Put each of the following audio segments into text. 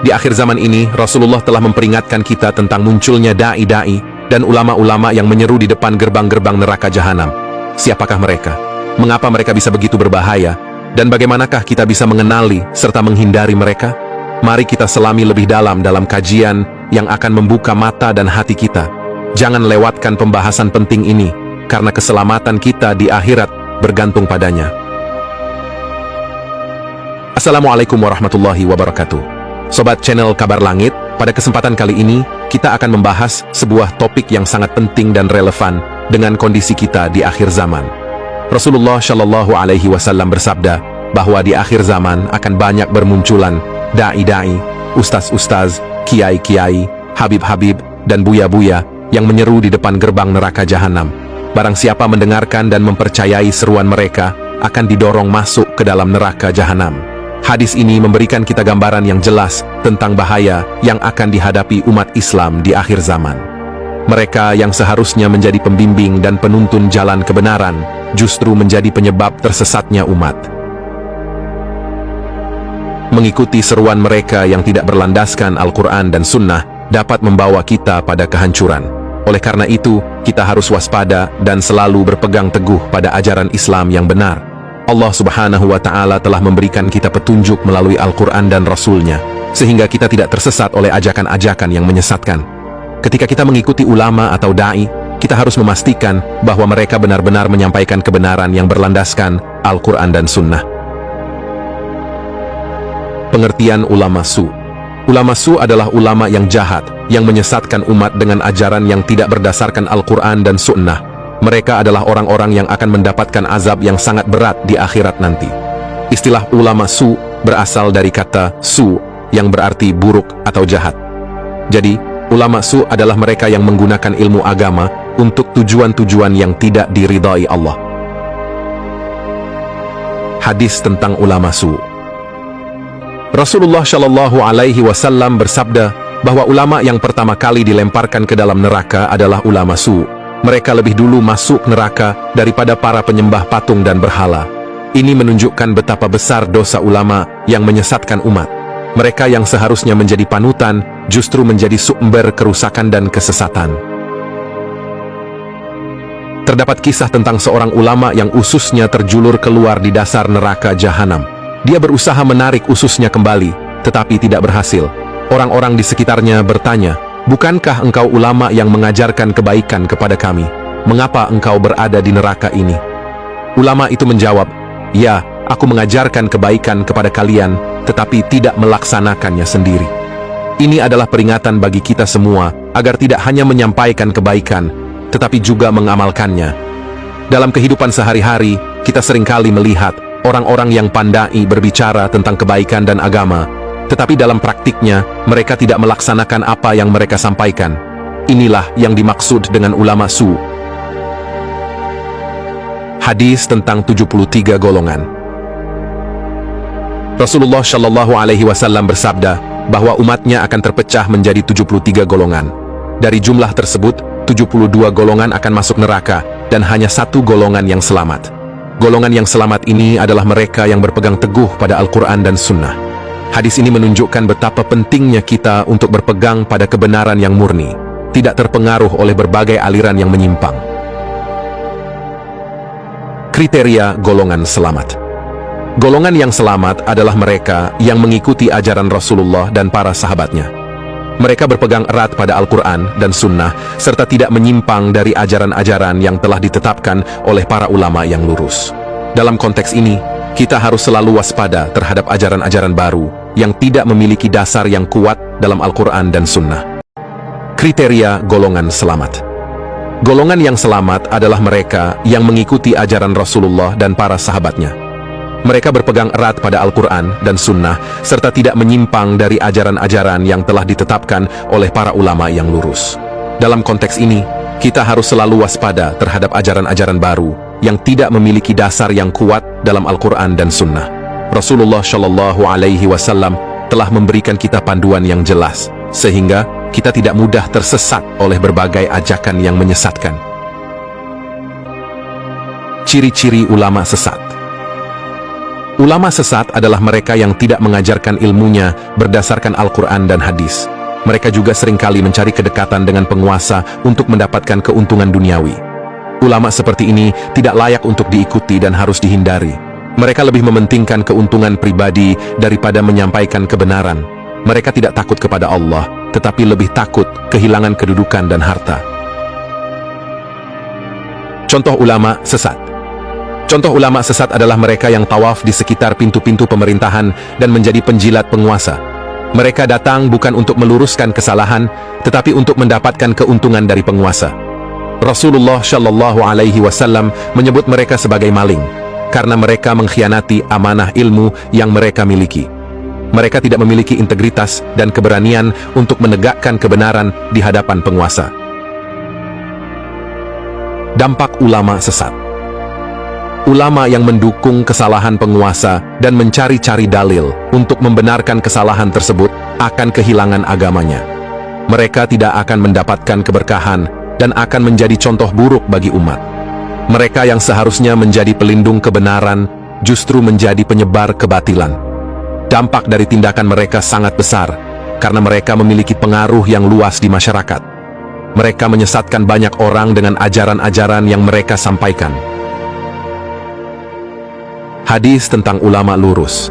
Di akhir zaman ini, Rasulullah telah memperingatkan kita tentang munculnya da'i-da'i dan ulama-ulama yang menyeru di depan gerbang-gerbang neraka jahanam. Siapakah mereka? Mengapa mereka bisa begitu berbahaya? Dan bagaimanakah kita bisa mengenali serta menghindari mereka? Mari kita selami lebih dalam kajian yang akan membuka mata dan hati kita. Jangan lewatkan pembahasan penting ini, karena keselamatan kita di akhirat bergantung padanya. Assalamualaikum warahmatullahi wabarakatuh. Sobat channel Kabar Langit, pada kesempatan kali ini, kita akan membahas sebuah topik yang sangat penting dan relevan dengan kondisi kita di akhir zaman. Rasulullah Shallallahu Alaihi Wasallam bersabda bahwa di akhir zaman akan banyak bermunculan da'i-da'i, ustaz-ustaz, kiai-kiai, habib-habib, dan buya-buya yang menyeru di depan gerbang neraka jahanam. Barang siapa mendengarkan dan mempercayai seruan mereka akan didorong masuk ke dalam neraka jahanam. Hadis ini memberikan kita gambaran yang jelas tentang bahaya yang akan dihadapi umat Islam di akhir zaman. Mereka yang seharusnya menjadi pembimbing dan penuntun jalan kebenaran justru menjadi penyebab tersesatnya umat. Mengikuti seruan mereka yang tidak berlandaskan Al-Quran dan Sunnah dapat membawa kita pada kehancuran. Oleh karena itu, kita harus waspada dan selalu berpegang teguh pada ajaran Islam yang benar. Allah Subhanahu wa Ta'ala telah memberikan kita petunjuk melalui Al-Quran dan Rasul-Nya, sehingga kita tidak tersesat oleh ajakan-ajakan yang menyesatkan. Ketika kita mengikuti ulama atau da'i, kita harus memastikan bahwa mereka benar-benar menyampaikan kebenaran yang berlandaskan Al-Quran dan Sunnah. Pengertian ulama su. Ulama su adalah ulama yang jahat, yang menyesatkan umat dengan ajaran yang tidak berdasarkan Al-Quran dan Sunnah. Mereka adalah orang-orang yang akan mendapatkan azab yang sangat berat di akhirat nanti. Istilah ulama su berasal dari kata su, yang berarti buruk atau jahat. Jadi, ulama su adalah mereka yang menggunakan ilmu agama untuk tujuan-tujuan yang tidak diridhai Allah. Hadis tentang ulama su. Rasulullah Shallallahu Alaihi Wasallam bersabda bahwa ulama yang pertama kali dilemparkan ke dalam neraka adalah ulama su. Mereka lebih dulu masuk neraka daripada para penyembah patung dan berhala. Ini menunjukkan betapa besar dosa ulama yang menyesatkan umat. Mereka yang seharusnya menjadi panutan justru menjadi sumber kerusakan dan kesesatan. Terdapat kisah tentang seorang ulama yang ususnya terjulur keluar di dasar neraka jahanam. Dia berusaha menarik ususnya kembali, tetapi tidak berhasil. Orang-orang di sekitarnya bertanya, "Bukankah engkau ulama yang mengajarkan kebaikan kepada kami? Mengapa engkau berada di neraka ini?" Ulama itu menjawab, "Ya, aku mengajarkan kebaikan kepada kalian, tetapi tidak melaksanakannya sendiri." Ini adalah peringatan bagi kita semua, agar tidak hanya menyampaikan kebaikan, tetapi juga mengamalkannya. Dalam kehidupan sehari-hari, kita seringkali melihat orang-orang yang pandai berbicara tentang kebaikan dan agama, tetapi dalam praktiknya, mereka tidak melaksanakan apa yang mereka sampaikan. Inilah yang dimaksud dengan ulama su. Hadis tentang 73 golongan. Rasulullah Shallallahu Alaihi Wasallam bersabda bahwa umatnya akan terpecah menjadi 73 golongan. Dari jumlah tersebut, 72 golongan akan masuk neraka, dan hanya satu golongan yang selamat. Golongan yang selamat ini adalah mereka yang berpegang teguh pada Al-Quran dan Sunnah. Hadis ini menunjukkan betapa pentingnya kita untuk berpegang pada kebenaran yang murni, tidak terpengaruh oleh berbagai aliran yang menyimpang. Kriteria golongan selamat. Golongan yang selamat adalah mereka yang mengikuti ajaran Rasulullah dan para sahabatnya. Mereka berpegang erat pada Al-Quran dan Sunnah, serta tidak menyimpang dari ajaran-ajaran yang telah ditetapkan oleh para ulama yang lurus. Dalam konteks ini, kita harus selalu waspada terhadap ajaran-ajaran baru yang tidak memiliki dasar yang kuat dalam Al-Quran dan Sunnah. Kriteria golongan selamat. Golongan yang selamat adalah mereka yang mengikuti ajaran Rasulullah dan para sahabatnya. Mereka berpegang erat pada Al-Quran dan Sunnah, serta tidak menyimpang dari ajaran-ajaran yang telah ditetapkan oleh para ulama yang lurus. Dalam konteks ini, kita harus selalu waspada terhadap ajaran-ajaran baru yang tidak memiliki dasar yang kuat dalam Al-Quran dan Sunnah. Rasulullah Shallallahu Alaihi Wasallam telah memberikan kita panduan yang jelas, sehingga kita tidak mudah tersesat oleh berbagai ajakan yang menyesatkan. Ciri-ciri ulama sesat. Ulama sesat adalah mereka yang tidak mengajarkan ilmunya berdasarkan Al-Quran dan hadis. Mereka juga seringkali mencari kedekatan dengan penguasa untuk mendapatkan keuntungan duniawi. Ulama seperti ini tidak layak untuk diikuti dan harus dihindari. Mereka lebih mementingkan keuntungan pribadi daripada menyampaikan kebenaran. Mereka tidak takut kepada Allah, tetapi lebih takut kehilangan kedudukan dan harta. Contoh ulama sesat. Contoh ulama sesat adalah mereka yang tawaf di sekitar pintu-pintu pemerintahan dan menjadi penjilat penguasa. Mereka datang bukan untuk meluruskan kesalahan, tetapi untuk mendapatkan keuntungan dari penguasa. Rasulullah Shallallahu Alaihi Wasallam menyebut mereka sebagai maling, karena mereka mengkhianati amanah ilmu yang mereka miliki. Mereka tidak memiliki integritas dan keberanian untuk menegakkan kebenaran di hadapan penguasa. Dampak ulama sesat. Ulama yang mendukung kesalahan penguasa dan mencari-cari dalil untuk membenarkan kesalahan tersebut akan kehilangan agamanya. Mereka tidak akan mendapatkan keberkahan dan akan menjadi contoh buruk bagi umat. Mereka yang seharusnya menjadi pelindung kebenaran justru menjadi penyebar kebatilan. Dampak dari tindakan mereka sangat besar karena mereka memiliki pengaruh yang luas di masyarakat. Mereka menyesatkan banyak orang dengan ajaran-ajaran yang mereka sampaikan. Hadis tentang ulama lurus.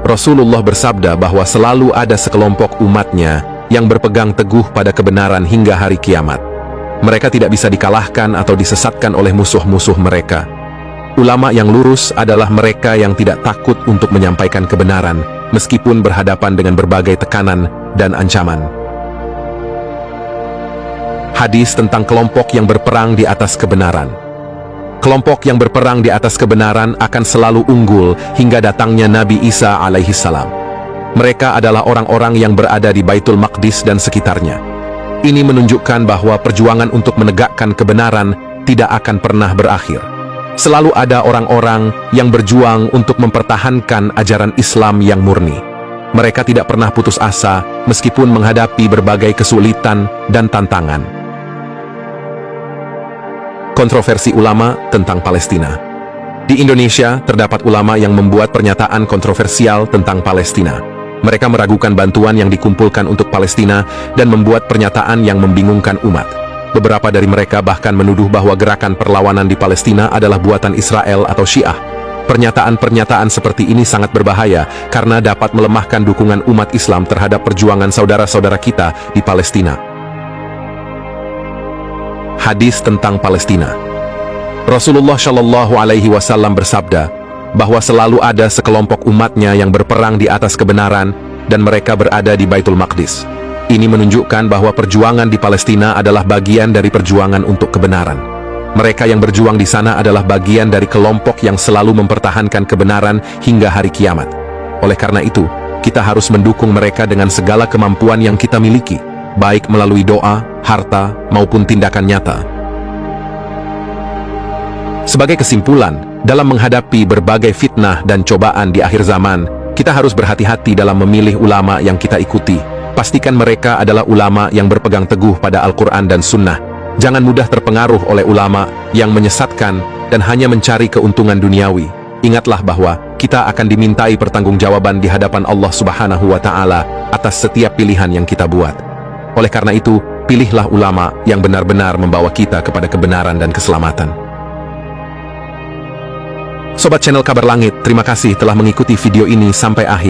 Rasulullah bersabda bahwa selalu ada sekelompok umatnya yang berpegang teguh pada kebenaran hingga hari kiamat. Mereka tidak bisa dikalahkan atau disesatkan oleh musuh-musuh mereka. Ulama yang lurus adalah mereka yang tidak takut untuk menyampaikan kebenaran, meskipun berhadapan dengan berbagai tekanan dan ancaman. Hadis tentang kelompok yang berperang di atas kebenaran. Kelompok yang berperang di atas kebenaran akan selalu unggul hingga datangnya Nabi Isa alaihi salam. Mereka adalah orang-orang yang berada di Baitul Maqdis dan sekitarnya. Ini menunjukkan bahwa perjuangan untuk menegakkan kebenaran tidak akan pernah berakhir. Selalu ada orang-orang yang berjuang untuk mempertahankan ajaran Islam yang murni. Mereka tidak pernah putus asa meskipun menghadapi berbagai kesulitan dan tantangan. Kontroversi ulama tentang Palestina. Di Indonesia, terdapat ulama yang membuat pernyataan kontroversial tentang Palestina. Mereka meragukan bantuan yang dikumpulkan untuk Palestina dan membuat pernyataan yang membingungkan umat. Beberapa dari mereka bahkan menuduh bahwa gerakan perlawanan di Palestina adalah buatan Israel atau Syiah. Pernyataan-pernyataan seperti ini sangat berbahaya karena dapat melemahkan dukungan umat Islam terhadap perjuangan saudara-saudara kita di Palestina. Hadis tentang Palestina. Rasulullah Shallallahu Alaihi Wasallam bersabda bahwa selalu ada sekelompok umatnya yang berperang di atas kebenaran dan mereka berada di Baitul Maqdis. Ini menunjukkan bahwa perjuangan di Palestina adalah bagian dari perjuangan untuk kebenaran. Mereka yang berjuang di sana adalah bagian dari kelompok yang selalu mempertahankan kebenaran hingga hari kiamat. Oleh karena itu, kita harus mendukung mereka dengan segala kemampuan yang kita miliki, baik melalui doa, harta, maupun tindakan nyata. Sebagai kesimpulan, dalam menghadapi berbagai fitnah dan cobaan di akhir zaman, kita harus berhati-hati dalam memilih ulama yang kita ikuti. Pastikan mereka adalah ulama yang berpegang teguh pada Al-Quran dan Sunnah. Jangan mudah terpengaruh oleh ulama yang menyesatkan dan hanya mencari keuntungan duniawi. Ingatlah bahwa kita akan dimintai pertanggungjawaban di hadapan Allah Subhanahu wa Ta'ala atas setiap pilihan yang kita buat. Oleh karena itu, pilihlah ulama yang benar-benar membawa kita kepada kebenaran dan keselamatan. Sobat channel Kabar Langit, terima kasih telah mengikuti video ini sampai akhir.